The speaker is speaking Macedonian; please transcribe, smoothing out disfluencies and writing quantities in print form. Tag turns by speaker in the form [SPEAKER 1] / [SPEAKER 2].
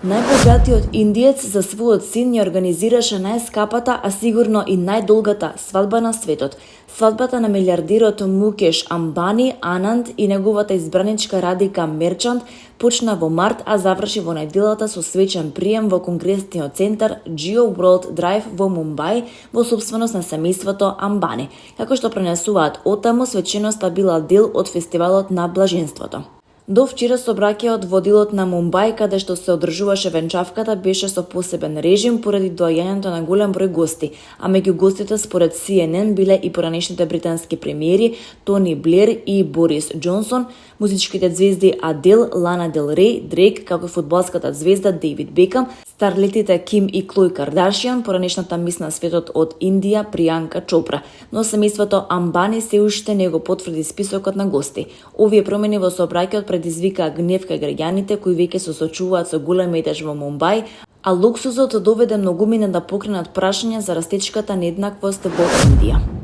[SPEAKER 1] Најбогатиот индиец за својот син ја организираше најскапата, а сигурно и најдолгата свадба на светот. Свадбата на милиардерот Мукеш Амбани, Ананд и неговата избраничка Радика Мерчант почна во март, а заврши во неделата со свечен прием во конгресниот центар Jio World Drive во Мумбај, во сопственост на семејството Амбани. Како што пренесуваат оттаму, свеченоста била дел од фестивалот на блаженството. До вчера собраќајот во делот на Мумбај, каде што се одржуваше венчавката, беше со посебен режим поради доаѓањето на голем број гости, а меѓу гостите според CNN биле и поранешните британски премиери Тони Блер и Борис Џонсон, музичките звезди Адел, Лана Дел Рей, Дрейк, како и фудбалската звезда Дейвид Бекам, старлетите Ким и Клој Кардашијан, поранешната мис на светот од Индија Пријанка Чопра, но семејството Амбани се уште не го потврди списокот на гости. Овие промени во сообраќајот предизвика гнев кај граѓаните кои веќе се соочуваат со голем метеж во Мумбај, а луксузот доведе многумина да покренат прашања за растечката нееднаквост во Индија.